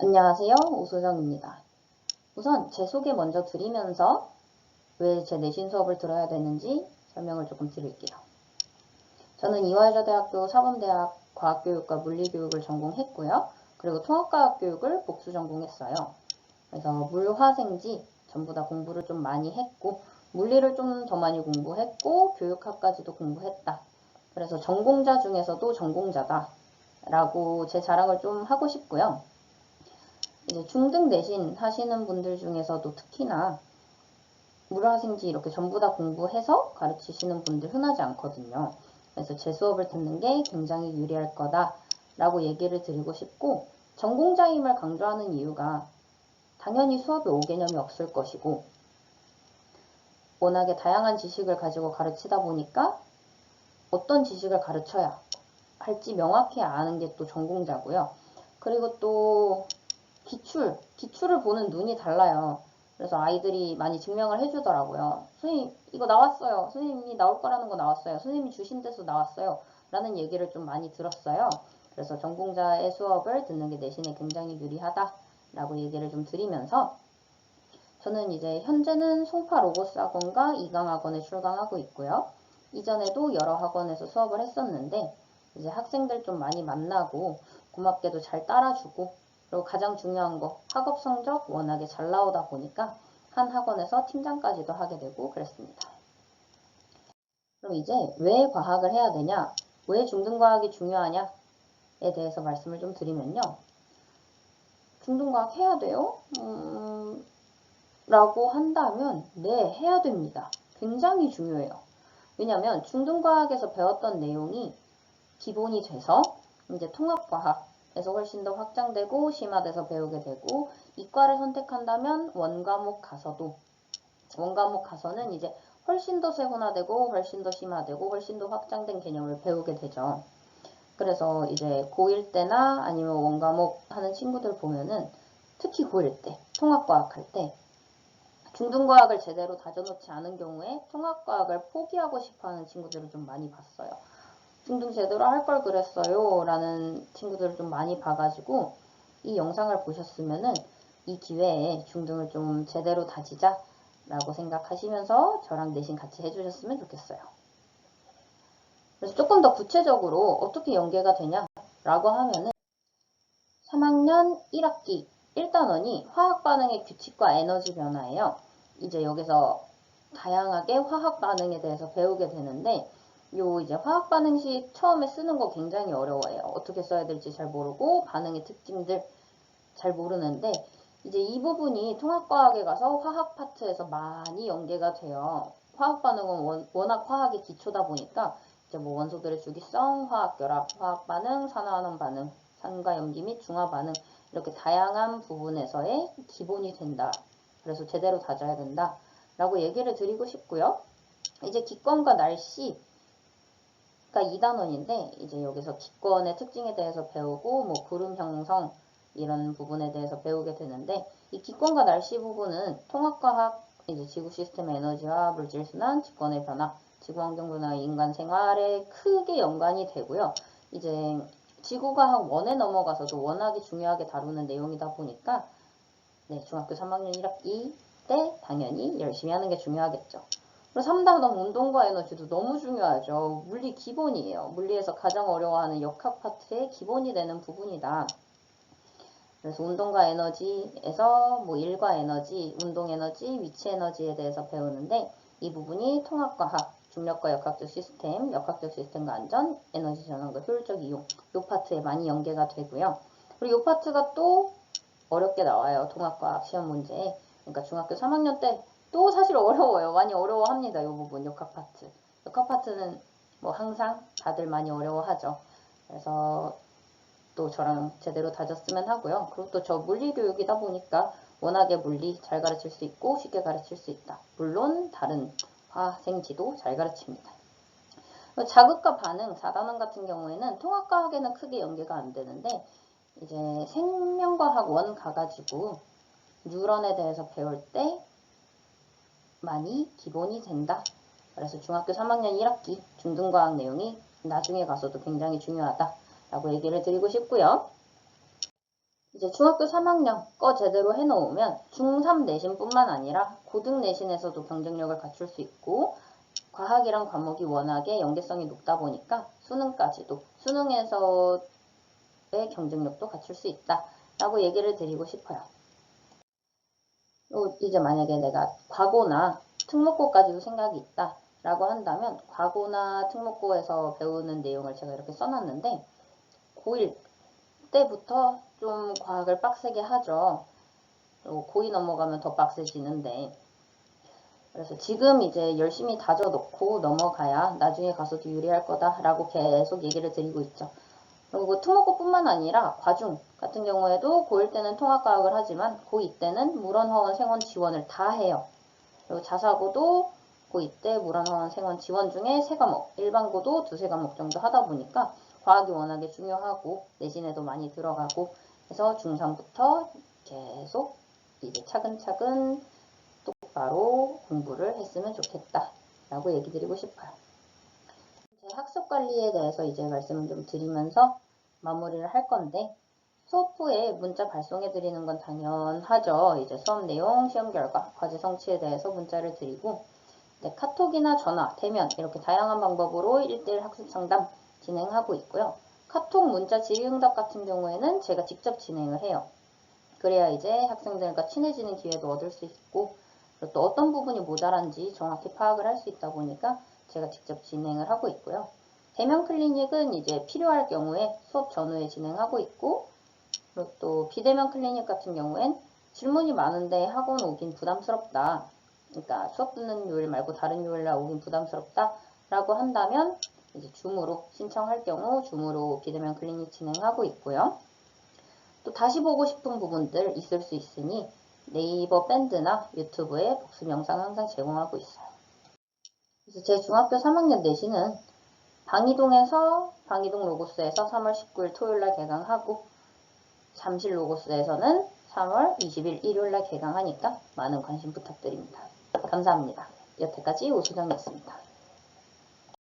안녕하세요. 오소정입니다. 우선 제 소개 먼저 드리면서 왜 제 내신 수업을 들어야 되는지 설명을 조금 드릴게요. 저는 이화여자대학교 사범대학 과학교육과 물리교육을 전공했고요. 그리고 통합과학교육을 복수 전공했어요. 그래서 물화생지 전부 다 공부를 좀 많이 했고 물리를 좀 더 많이 공부했고 교육학까지도 공부했다. 그래서 전공자 중에서도 전공자다 라고 제 자랑을 좀 하고 싶고요. 이제 중등 내신 하시는 분들 중에서도 특히나 물화생지 이렇게 전부 다 공부해서 가르치시는 분들 흔하지 않거든요. 그래서 제 수업을 듣는 게 굉장히 유리할 거다라고 얘기를 드리고 싶고, 전공자임을 강조하는 이유가 당연히 수업에 오개념이 없을 것이고 워낙에 다양한 지식을 가지고 가르치다 보니까 어떤 지식을 가르쳐야 할지 명확히 아는 게 또 전공자고요. 그리고 또 기출을 보는 눈이 달라요. 그래서 아이들이 많이 증명을 해주더라고요. 선생님 이거 나왔어요. 선생님이 나올 거라는 거 나왔어요. 선생님이 주신 데서 나왔어요. 라는 얘기를 좀 많이 들었어요. 그래서 전공자의 수업을 듣는 게 내신에 굉장히 유리하다 라고 얘기를 좀 드리면서, 저는 이제 현재는 송파 로고스 학원과 이강학원에 출강하고 있고요. 이전에도 여러 학원에서 수업을 했었는데 이제 학생들 좀 많이 만나고 고맙게도 잘 따라주고, 그리고 가장 중요한 거 학업 성적 워낙에 잘 나오다 보니까 한 학원에서 팀장까지도 하게 되고 그랬습니다. 그럼 이제 왜 과학을 해야 되냐, 왜 중등과학이 중요하냐에 대해서 말씀을 좀 드리면요. 중등과학 해야 돼요? 라고 한다면 네, 해야 됩니다. 굉장히 중요해요. 왜냐하면 중등과학에서 배웠던 내용이 기본이 돼서 이제 통합과학에서 훨씬 더 확장되고 심화돼서 배우게 되고, 이과를 선택한다면 원과목 가서는 이제 훨씬 더 세분화되고 훨씬 더 심화되고 훨씬 더 확장된 개념을 배우게 되죠. 그래서 이제 고1 때나 아니면 원과목 하는 친구들 보면은 특히 고1 때 통합과학 할 때 중등과학을 제대로 다져놓지 않은 경우에 통합과학을 포기하고 싶어하는 친구들을 좀 많이 봤어요. 중등 제대로 할 걸 그랬어요 라는 친구들을 좀 많이 봐가지고, 이 영상을 보셨으면은 이 기회에 중등을 좀 제대로 다지자 라고 생각하시면서 저랑 내신 같이 해주셨으면 좋겠어요. 그래서 조금 더 구체적으로 어떻게 연계가 되냐 라고 하면은 3학년 1학기 1단원이 화학 반응의 규칙과 에너지 변화예요. 이제 여기서 다양하게 화학 반응에 대해서 배우게 되는데, 이제 화학 반응 시 처음에 쓰는 거 굉장히 어려워해요. 어떻게 써야 될지 잘 모르고 반응의 특징들 잘 모르는데, 이제 이 부분이 통합과학에 가서 화학 파트에서 많이 연계가 돼요. 화학 반응은 워낙 화학의 기초다 보니까 이제 뭐 원소들의 주기성, 화학 결합, 화학 반응, 산화환원 반응, 산과 염기 및 중화 반응, 이렇게 다양한 부분에서의 기본이 된다. 그래서 제대로 다져야 된다 라고 얘기를 드리고 싶고요. 이제 기권과 날씨가 2단원인데 이제 여기서 기권의 특징에 대해서 배우고 뭐 구름 형성 이런 부분에 대해서 배우게 되는데, 이 기권과 날씨 부분은 통합과학 이제 지구 시스템의 에너지와 물질 순환, 직권의 변화, 지구 환경 변화, 인간 생활에 크게 연관이 되고요. 이제 지구과학 1에 넘어가서도 워낙에 중요하게 다루는 내용이다 보니까 네, 중학교 3학년 1학기 때 당연히 열심히 하는 게 중요하겠죠. 그리고 3단원 운동과 에너지도 너무 중요하죠. 물리 기본이에요. 물리에서 가장 어려워하는 역학 파트의 기본이 되는 부분이다. 그래서 운동과 에너지에서 뭐 일과 에너지, 운동 에너지, 위치 에너지에 대해서 배우는데, 이 부분이 통합과학, 중력과 역학적 시스템과 안전, 에너지 전환과 효율적 이용, 이 파트에 많이 연계가 되고요. 그리고 이 파트가 또 어렵게 나와요. 통합과학 시험 문제에. 그러니까 중학교 3학년 때 또 사실 어려워요. 많이 어려워합니다. 이 부분 역학 파트. 역학 파트는 뭐 항상 다들 많이 어려워하죠. 그래서 또 저랑 제대로 다졌으면 하고요. 그리고 또 저 물리교육이다 보니까 워낙에 물리 잘 가르칠 수 있고 쉽게 가르칠 수 있다. 물론 다른 화생지도 잘 가르칩니다. 자극과 반응 4단원 같은 경우에는 통합과학에는 크게 연계가 안 되는데, 이제 생명과학 1 가가지고 뉴런에 대해서 배울 때 많이 기본이 된다. 그래서 중학교 3학년 1학기 중등과학 내용이 나중에 가서도 굉장히 중요하다 라고 얘기를 드리고 싶고요. 이제 중학교 3학년 거 제대로 해놓으면 중3 내신뿐만 아니라 고등 내신에서도 경쟁력을 갖출 수 있고 과학이란 과목이 워낙에 연계성이 높다 보니까 수능까지도 수능에서의 경쟁력도 갖출 수 있다 라고 얘기를 드리고 싶어요. 이제 만약에 내가 과고나 특목고까지도 생각이 있다 라고 한다면 과고나 특목고에서 배우는 내용을 제가 이렇게 써놨는데 고1 때부터 좀 과학을 빡세게 하죠. 고2 넘어가면 더 빡세지는데 그래서 지금 이제 열심히 다져놓고 넘어가야 나중에 가서도 유리할 거다라고 계속 얘기를 드리고 있죠. 그리고 특목고뿐만 아니라 과중 같은 경우에도 고1 때는 통합과학을 하지만 고2 때는 물원화원 생원 지원을 다 해요. 그리고 자사고도 고2 때 물원화원 생원 지원 중에 3과목, 일반고도 2~3과목 정도 하다 보니까 과학이 워낙에 중요하고 내신에도 많이 들어가고 해서 중3부터 계속 이제 차근차근 똑바로 공부를 했으면 좋겠다 라고 얘기 드리고 싶어요. 제 학습 관리에 대해서 이제 말씀을 좀 드리면서 마무리를 할 건데 수업 후에 문자 발송해 드리는 건 당연하죠. 이제 수업 내용, 시험 결과, 과제 성취에 대해서 문자를 드리고 카톡이나 전화, 대면 이렇게 다양한 방법으로 1:1 학습 상담 진행하고 있고요. 카톡 문자 질의응답 같은 경우에는 제가 직접 진행을 해요. 그래야 이제 학생들과 친해지는 기회도 얻을 수 있고 또 어떤 부분이 모자란지 정확히 파악을 할 수 있다 보니까 제가 직접 진행을 하고 있고요. 대면 클리닉은 이제 필요할 경우에 수업 전후에 진행하고 있고 그리고 또 비대면 클리닉 같은 경우엔 질문이 많은데 학원 오긴 부담스럽다. 그러니까 수업 듣는 요일 말고 다른 요일날 오긴 부담스럽다 라고 한다면 이제 줌으로 신청할 경우 줌으로 비대면 클리닉 진행하고 있고요. 또 다시 보고 싶은 부분들 있을 수 있으니 네이버 밴드나 유튜브에 복습 영상 항상 제공하고 있어요. 그래서 제 중학교 3학년 내신은 방이동 로고스에서 3월 19일 토요일날 개강하고 잠실 로고스에서는 3월 20일 일요일날 개강하니까 많은 관심 부탁드립니다. 감사합니다. 여태까지 오수정이었습니다.